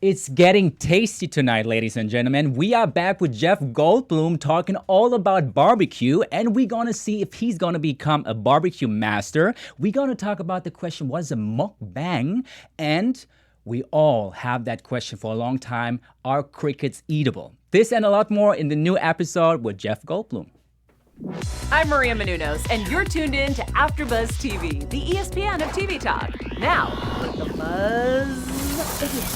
It's getting tasty tonight, ladies and gentlemen. We are back with Jeff Goldblum talking all about barbecue, and we're gonna see if he's gonna become a barbecue master. We're gonna talk about the question, what's a mukbang? And we all have that question for a long time. Are crickets eatable? This and a lot more in the new episode with Jeff Goldblum. I'm Maria Menounos, and you're tuned in to AfterBuzz TV, the ESPN of TV talk. Now, let the buzz begin.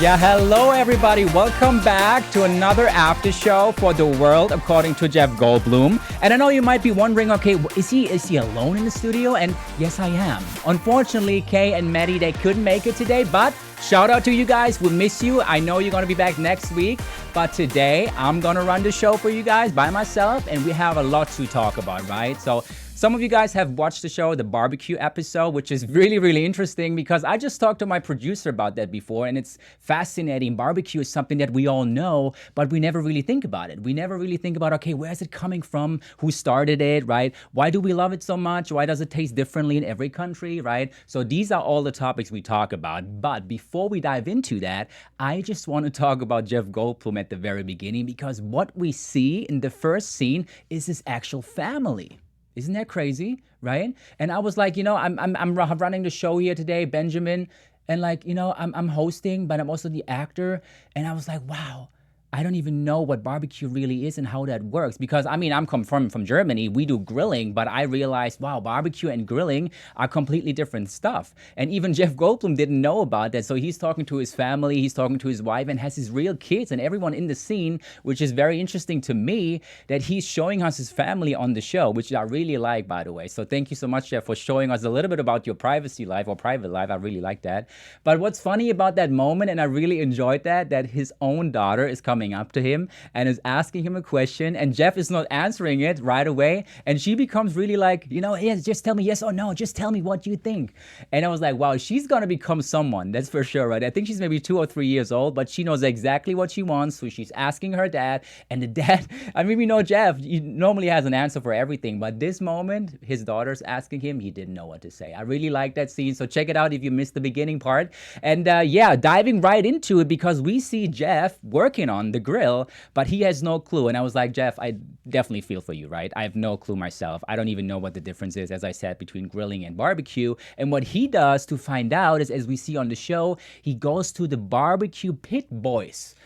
Yeah, hello everybody. Welcome back to another after show for the world according to Jeff Goldblum. And I know you might be wondering, okay, is he alone in the studio? And yes, I am. Unfortunately, Kay and Maddie, they couldn't make it today, but shout out to you guys. We miss you. I know you're going to be back next week, but today I'm going to run the show for you guys by myself, and we have a lot to talk about, right? So some of you guys have watched the show, the barbecue episode, which is really, really interesting because I just talked to my producer about that before, and it's fascinating. Barbecue is something that we all know, but we never really think about it. We never really think about, okay, where is it coming from? Who started it, right? Why do we love it so much? Why does it taste differently in every country, right? So these are all the topics we talk about. But before we dive into that, I just want to talk about Jeff Goldblum at the very beginning because what we see in the first scene is his actual family. Isn't that crazy, right? And I was like, I'm running the show here today, Benjamin, and I'm hosting, but I'm also the actor. And I was like, wow, I don't even know what barbecue really is and how that works. Because, I'm come from Germany. We do grilling, but I realized, wow, barbecue and grilling are completely different stuff. And even Jeff Goldblum didn't know about that. So he's talking to his family, he's talking to his wife, and has his real kids and everyone in the scene, which is very interesting to me that he's showing us his family on the show, which I really like, by the way. So thank you so much, Jeff, for showing us a little bit about your privacy life or private life. I really like that. But what's funny about that moment, and I really enjoyed that his own daughter is coming up to him and is asking him a question, and Jeff is not answering it right away, and she becomes really like, yes, just tell me yes or no, just tell me what you think. And I was like, wow, she's gonna become someone, that's for sure, right? I think she's maybe 2 or 3 years old, but she knows exactly what she wants, so she's asking her dad, and the dad, we know Jeff, he normally has an answer for everything, but this moment, his daughter's asking him, he didn't know what to say. I really like that scene, so check it out if you missed the beginning part. And diving right into it, because we see Jeff working on the grill, but he has no clue. And I was like, Jeff, I definitely feel for you, right? I have no clue myself. I don't even know what the difference is, as I said, between grilling and barbecue. And what he does to find out is, as we see on the show, he goes to the barbecue pit boys.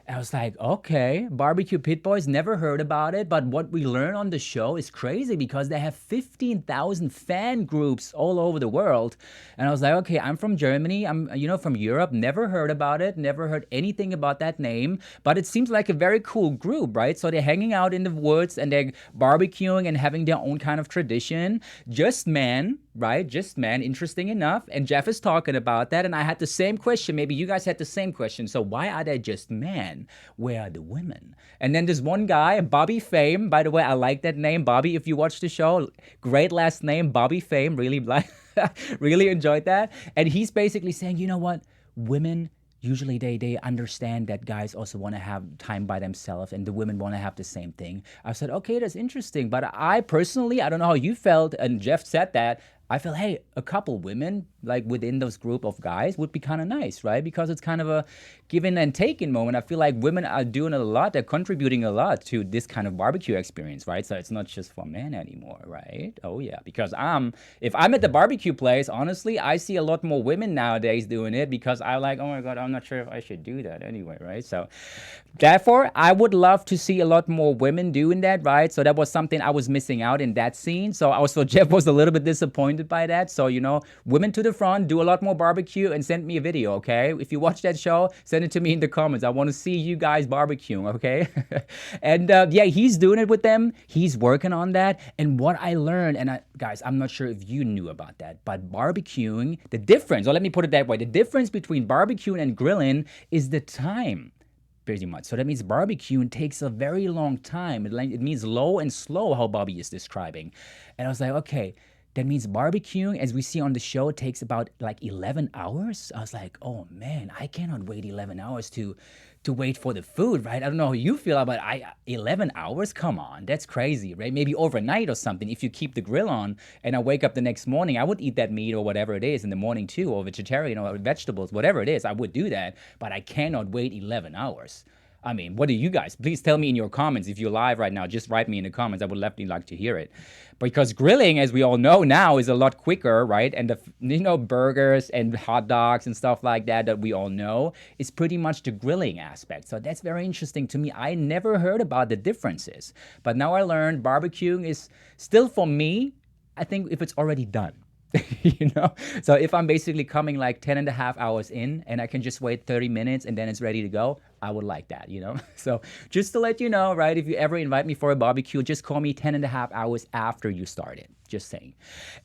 I was like, okay, barbecue pit boys, never heard about it. But what we learn on the show is crazy because they have 15,000 fan groups all over the world. And I was like, okay, I'm from Germany. I'm, from Europe. Never heard about it. Never heard anything about that name. But it seems like a very cool group, right? So they're hanging out in the woods and they're barbecuing and having their own kind of tradition. Just men, right? Just men, interesting enough. And Jeff is talking about that. And I had the same question. Maybe you guys had the same question. So why are they just men? Where are the women? And then there's one guy, Bobby Fame. By the way, I like that name, Bobby. If you watch the show, great last name, Bobby Fame. Really really enjoyed that. And he's basically saying, you know what? Women, usually they understand that guys also want to have time by themselves and the women want to have the same thing. I said, okay, that's interesting. But I personally, I don't know how you felt, and Jeff said that, I feel, hey, a couple women, like within those group of guys, would be kind of nice, right? Because it's kind of a giving and taking moment. I feel like women are doing a lot, they're contributing a lot to this kind of barbecue experience, right? So it's not just for men anymore, right? Oh yeah, because if I'm at the barbecue place, honestly, I see a lot more women nowadays doing it because I'm like, oh my God, I'm not sure if I should do that anyway, right? So therefore, I would love to see a lot more women doing that, right? So that was something I was missing out in that scene. So Jeff was a little bit disappointed by that. So, women to the front, do a lot more barbecue and send me a video, okay? If you watch that show, send it to me in the comments. I want to see you guys barbecuing, okay? And he's doing it with them. He's working on that. And what I learned, and guys, I'm not sure if you knew about that, but barbecuing, the difference, or let me put it that way, the difference between barbecuing and grilling is the time. Pretty much. So that means barbecuing takes a very long time. It means low and slow, how Bobby is describing. And I was like, okay, that means barbecuing, as we see on the show, takes about like 11 hours. I was like, oh man, I cannot wait 11 hours to wait for the food, right? I don't know how you feel, but 11 hours? Come on, that's crazy, right? Maybe overnight or something. If you keep the grill on and I wake up the next morning, I would eat that meat or whatever it is in the morning too, or vegetarian or vegetables, whatever it is, I would do that, but I cannot wait 11 hours. I mean, what do you guys? Please tell me in your comments. If you're live right now, just write me in the comments. I would definitely like to hear it. Because grilling, as we all know now, is a lot quicker, right? And the burgers and hot dogs and stuff like that we all know is pretty much the grilling aspect. So that's very interesting to me. I never heard about the differences. But now I learned barbecuing is still, for me, I think if it's already done. So if I'm basically coming like 10 and a half hours in and I can just wait 30 minutes and then it's ready to go, I would like that, So just to let you know, right, if you ever invite me for a barbecue, just call me 10 and a half hours after you started. Just saying.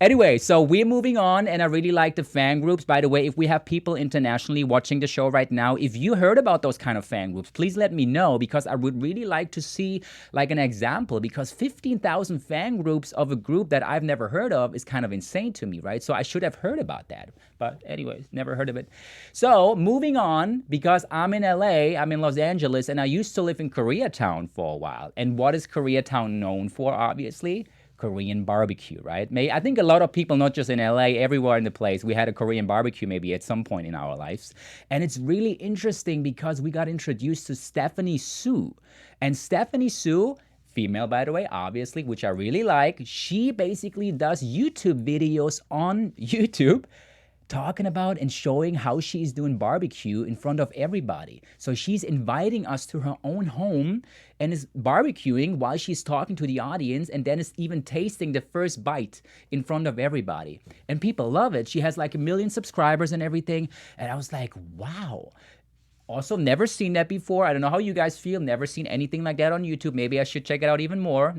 Anyway, so we're moving on, and I really like the fan groups. By the way, if we have people internationally watching the show right now, if you heard about those kind of fan groups, please let me know, because I would really like to see like an example, because 15,000 fan groups of a group that I've never heard of is kind of insane to me, right? So I should have heard about that. But anyways, never heard of it. So moving on, because I'm in LA, I'm in Los Angeles, and I used to live in Koreatown for a while. And what is Koreatown known for, obviously? Korean barbecue, right? I think a lot of people, not just in LA, everywhere in the place, we had a Korean barbecue maybe at some point in our lives. And it's really interesting because we got introduced to Stephanie Soo. And Stephanie Soo, female by the way, obviously, which I really like, she basically does YouTube videos on YouTube talking about and showing how she's doing barbecue in front of everybody. So she's inviting us to her own home and is barbecuing while she's talking to the audience, and then is even tasting the first bite in front of everybody. And people love it. She has like 1 million subscribers and everything. And I was like, wow. Also, never seen that before. I don't know how you guys feel. Never seen anything like that on YouTube. Maybe I should check it out even more,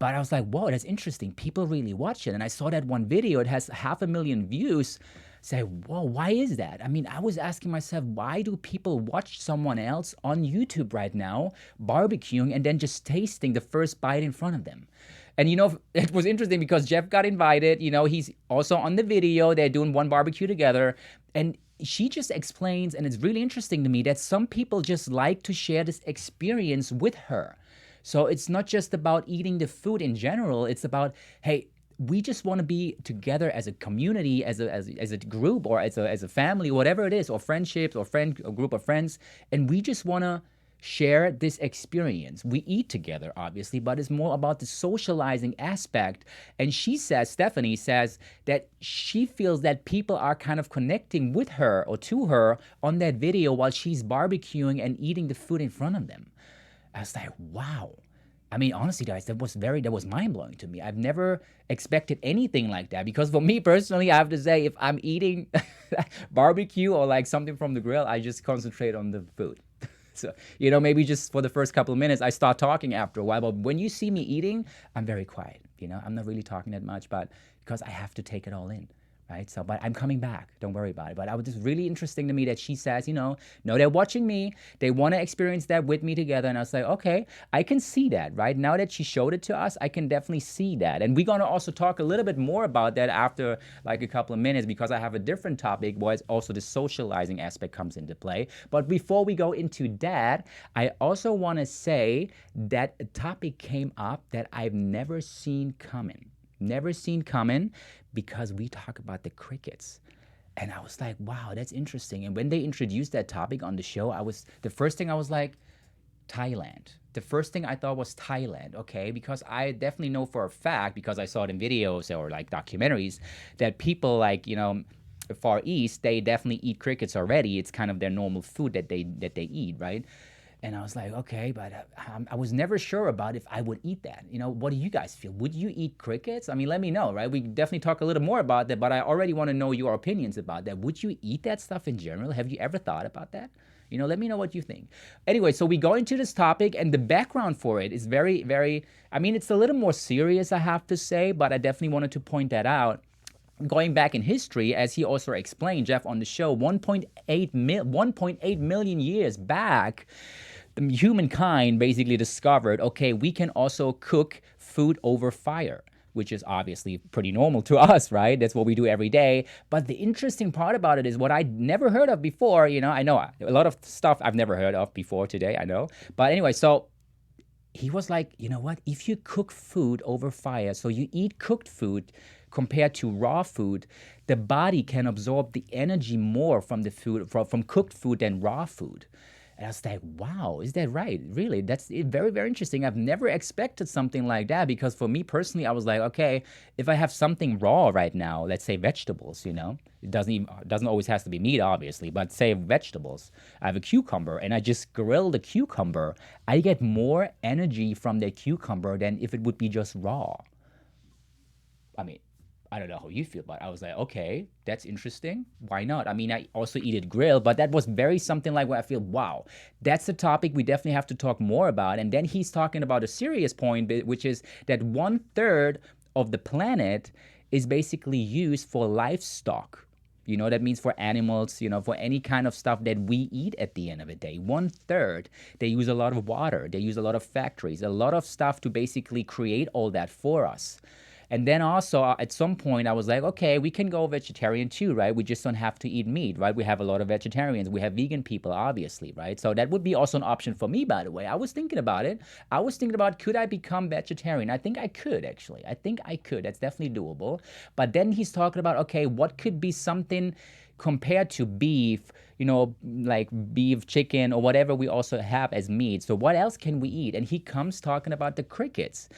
But I was like, whoa, that's interesting. People really watch it. And I saw that one video. It has 500,000 views. Say, whoa, why is that? I mean, I was asking myself, why do people watch someone else on YouTube right now barbecuing and then just tasting the first bite in front of them? And it was interesting because Jeff got invited. He's also on the video. They're doing one barbecue together. And she just explains, and it's really interesting to me, that some people just like to share this experience with her. So it's not just about eating the food in general. It's about, hey, we just want to be together as a community, as a group, or as a family, whatever it is, or friendships, or a group of friends, and we just want to share this experience. We eat together, obviously, but it's more about the socializing aspect. And Stephanie says that she feels that people are kind of connecting with her or to her on that video while she's barbecuing and eating the food in front of them. I was like, wow. I mean, honestly, guys, that was mind-blowing to me. I've never expected anything like that, because for me personally, I have to say, if I'm eating barbecue or like something from the grill, I just concentrate on the food. So, maybe just for the first couple of minutes, I start talking after a while. But when you see me eating, I'm very quiet. I'm not really talking that much, but because I have to take it all in. Right? So, but I'm coming back. Don't worry about it. But it was just really interesting to me that she says, no, they're watching me. They want to experience that with me together. And I was like, okay, I can see that, right? Now that she showed it to us, I can definitely see that. And we're going to also talk a little bit more about that after like a couple of minutes, because I have a different topic where also the socializing aspect comes into play. But before we go into that, I also want to say that a topic came up that I've never seen coming. Because we talk about the crickets. And I was like, wow, that's interesting. And when they introduced that topic on the show, the first thing I was like, Thailand. The first thing I thought was Thailand, okay? Because I definitely know for a fact, because I saw it in videos or like documentaries, that people like, Far East, they definitely eat crickets already. It's kind of their normal food that they eat, right? And I was like, okay, but I was never sure about if I would eat that. What do you guys feel? Would you eat crickets? I mean, let me know, right? We can definitely talk a little more about that, but I already want to know your opinions about that. Would you eat that stuff in general? Have you ever thought about that? Let me know what you think. Anyway, so we go into this topic, and the background for it is very, very, it's a little more serious, I have to say, but I definitely wanted to point that out. Going back in history, as he also explained, Jeff, on the show, 1.8 million years back, humankind basically discovered, okay, we can also cook food over fire, which is obviously pretty normal to us, right? That's what we do every day. But the interesting part about it is what I'd never heard of before. I know a lot of stuff I've never heard of before today, I know. But anyway, so he was like, you know what? If you cook food over fire, so you eat cooked food compared to raw food, the body can absorb the energy more from the food, from cooked food than raw food. And I was like, wow, is that right? Really? That's very, very interesting. I've never expected something like that because for me personally, I was like, okay, if I have something raw right now, let's say vegetables, it doesn't always has to be meat, obviously, but say vegetables. I have a cucumber and I just grill the cucumber. I get more energy from the cucumber than if it would be just raw. I mean, I don't know how you feel, but I was like, okay, that's interesting. Why not? I mean, I also eat it grilled, but that was very something like where I feel, wow, that's a topic we definitely have to talk more about. And then he's talking about a serious point, which is that 1/3 of the planet is basically used for livestock. That means for animals, for any kind of stuff that we eat at the end of the day. 1/3, they use a lot of water. They use a lot of factories, a lot of stuff to basically create all that for us. And then also at some point I was like, okay, we can go vegetarian too, right? We just don't have to eat meat, right? We have a lot of vegetarians. We have vegan people, obviously, right? So that would be also an option for me, by the way. I was thinking about it. I was thinking about, could I become vegetarian? I think I could, actually. I think I could. That's definitely doable. But then he's talking about, okay, what could be something compared to beef, like beef, chicken, or whatever we also have as meat. So what else can we eat? And he comes talking about the crickets.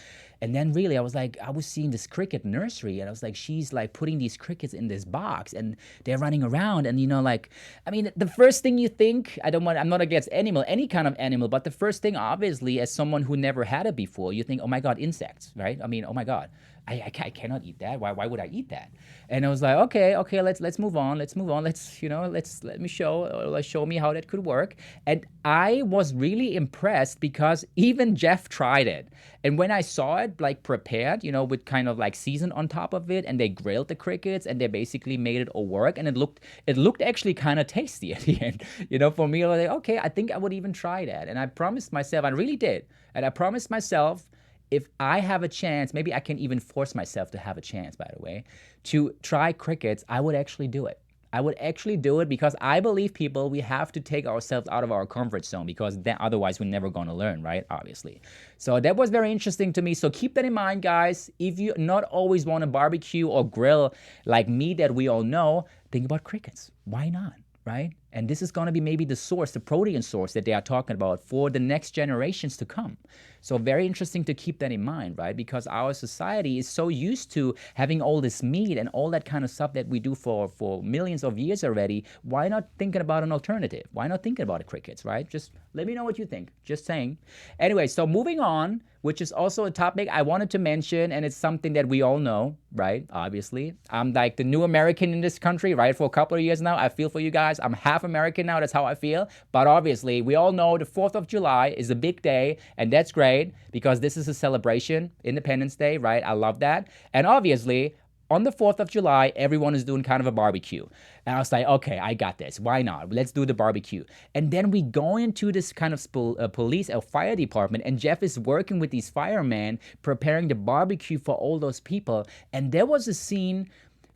And then really, I was seeing this cricket nursery, and I was like, she's like putting these crickets in this box, and they're running around, and the first thing you think, I'm not against any kind of animal, but the first thing, obviously, as someone who never had it before, you think, oh my God, insects, right? I mean, oh my God, I cannot eat that. Why would I eat that? And I was like, okay, let's move on. Let me show me how that could work. And I was really impressed because even Jeff tried it. And when I saw it like prepared, with kind of like seasoned on top of it, and they grilled the crickets and they basically made it all work, and it looked actually kind of tasty at the end. For me, I was like, okay, I think I would even try that. And I promised myself, I really did. And I promised myself, if I have a chance, maybe I can even force myself to have a chance, by the way, to try crickets, I would actually do it. I would actually do it because I believe, people, we have to take ourselves out of our comfort zone because then otherwise we're never going to learn, right? Obviously. So that was very interesting to me. So keep that in mind, guys. If you not always want to barbecue or grill like meat that we all know, think about crickets. Why not? Right? And this is going to be maybe the protein source that they are talking about for the next generations to come. So very interesting to keep that in mind, right? Because our society is so used to having all this meat and all that kind of stuff that we do for millions of years already. Why not thinking about an alternative? Why not thinking about the crickets, right? Just let me know what you think. Just saying. Anyway, so moving on, which is also a topic I wanted to mention, and it's something that we all know, right? Obviously. I'm like the new American in this country, right? For a couple of years now. I feel for you guys. I'm half American now. That's how I feel. But obviously, we all know the 4th of July is a big day, and that's great because this is a celebration, Independence Day, right? I love that. And obviously, on the 4th of July, everyone is doing kind of a barbecue. And I was like, okay, I got this. Why not? Let's do the barbecue. And then we go into this kind of police or fire department, and Jeff is working with these firemen, preparing the barbecue for all those people. And there was a scene,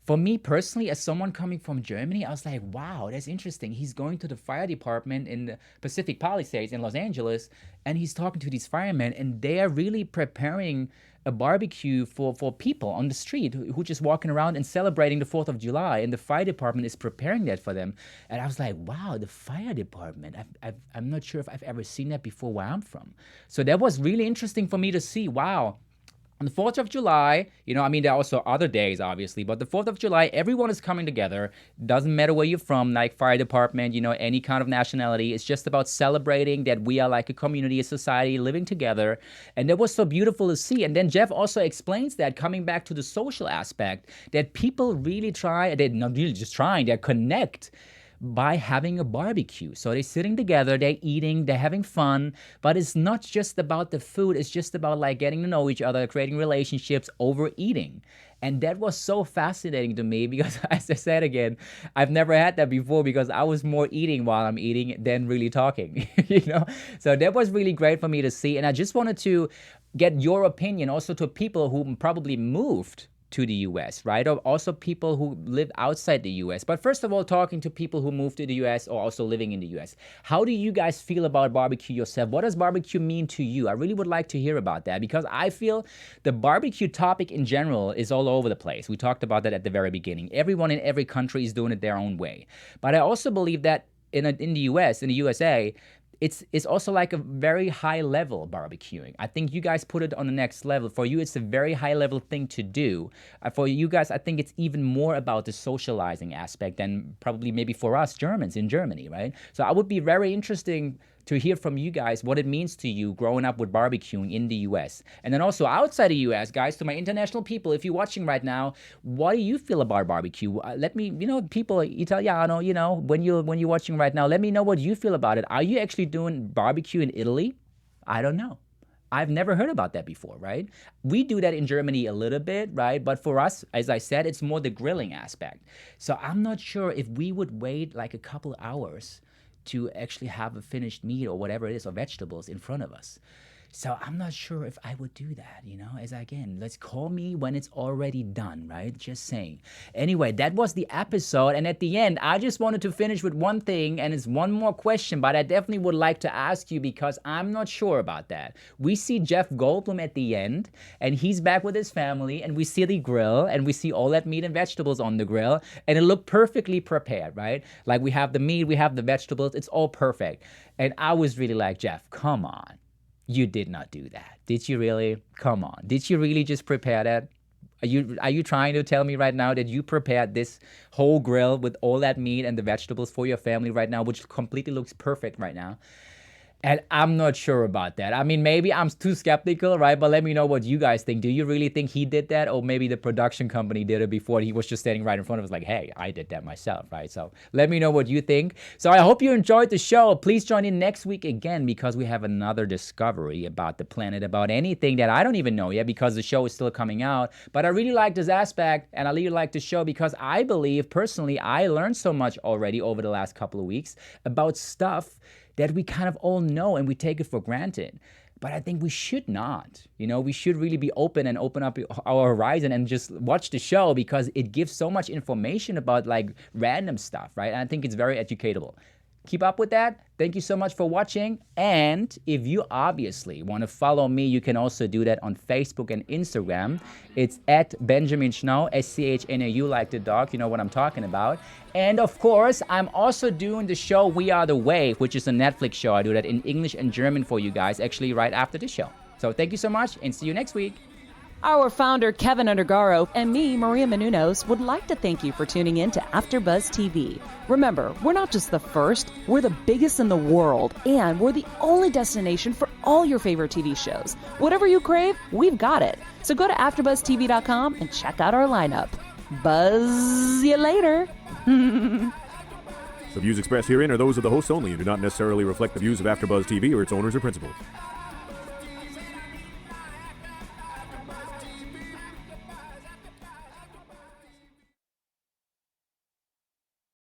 for me personally, as someone coming from Germany, I was like, wow, that's interesting. He's going to the fire department in the Pacific Palisades in Los Angeles, and he's talking to these firemen, and they are really preparing a barbecue for people on the street who just walking around and celebrating the 4th of July, and the fire department is preparing that for them. And I was like, wow, the fire department. I'm not sure if I've ever seen that before where I'm from. So that was really interesting for me to see, wow. On the 4th of July, there are also other days, obviously, but the 4th of July, everyone is coming together. Doesn't matter where you're from, like fire department, any kind of nationality. It's just about celebrating that we are like a community, a society living together. And that was so beautiful to see. And then Jeff also explains that, coming back to the social aspect, that people really try, they're not really just trying, they connect by having a barbecue. So they're sitting together, they're eating, they're having fun, but it's not just about the food, it's just about like getting to know each other, creating relationships over eating. And that was so fascinating to me because, as I said again, I've never had that before because I was more eating while I'm eating than really talking, So that was really great for me to see. And I just wanted to get your opinion also to people who probably moved to the US, right? Or also people who live outside the US. But first of all, talking to people who moved to the US or also living in the US. How do you guys feel about barbecue yourself? What does barbecue mean to you? I really would like to hear about that because I feel the barbecue topic in general is all over the place. We talked about that at the very beginning. Everyone in every country is doing it their own way. But I also believe that in the US, in the USA, it's also like a very high level barbecuing. I think you guys put it on the next level. For you, it's a very high level thing to do. For you guys, I think it's even more about the socializing aspect than probably maybe for us Germans in Germany, right? So I would be very interesting to hear from you guys what it means to you growing up with barbecuing in the US. And then also outside the US, guys, to my international people, if you're watching right now, what do you feel about barbecue? Let me, people, Italiano, when you're watching right now, let me know what you feel about it. Are you actually doing barbecue in Italy? I don't know. I've never heard about that before, right? We do that in Germany a little bit, right? But for us, as I said, it's more the grilling aspect. So I'm not sure if we would wait like a couple hours to actually have a finished meat or whatever it is, or vegetables in front of us. So I'm not sure if I would do that, as again, let's call me when it's already done, right? Just saying. Anyway, that was the episode. And at the end, I just wanted to finish with one thing, and it's one more question, but I definitely would like to ask you because I'm not sure about that. We see Jeff Goldblum at the end, and he's back with his family, and we see the grill, and we see all that meat and vegetables on the grill, and it looked perfectly prepared, right? Like we have the meat, we have the vegetables, it's all perfect. And I was really like, Jeff, come on. You did not do that. Did you really? Come on. Did you really just prepare that? Are you trying to tell me right now that you prepared this whole grill with all that meat and the vegetables for your family right now, which completely looks perfect right now? And I'm not sure about that. I mean, maybe I'm too skeptical, right? But let me know what you guys think. Do you really think he did that? Or maybe the production company did it before he was just standing right in front of us like, hey, I did that myself, right? So let me know what you think. So I hope you enjoyed the show. Please join in next week again because we have another discovery about the planet, about anything that I don't even know yet because the show is still coming out. But I really like this aspect and I really like the show because I believe, personally, I learned so much already over the last couple of weeks about stuff that we kind of all know and we take it for granted. But I think we should not. We should really be open and open up our horizon and just watch the show because it gives so much information about like random stuff, right? And I think it's very educatable. Keep up with that. Thank you so much for watching. And if you obviously want to follow me, you can also do that on Facebook and Instagram. It's at Benjamin Schnau, SCHNAU, like the dog. You know what I'm talking about. And of course, I'm also doing the show We Are the Wave, which is a Netflix show. I do that in English and German for you guys, actually right after the show. So thank you so much and see you next week. Our founder, Keven Undergaro, and me, Maria Menounos, would like to thank you for tuning in to AfterBuzz TV. Remember, we're not just the first, we're the biggest in the world, and we're the only destination for all your favorite TV shows. Whatever you crave, we've got it. So go to AfterBuzzTV.com and check out our lineup. Buzz you later. The views expressed herein are those of the hosts only and do not necessarily reflect the views of AfterBuzz TV or its owners or principals.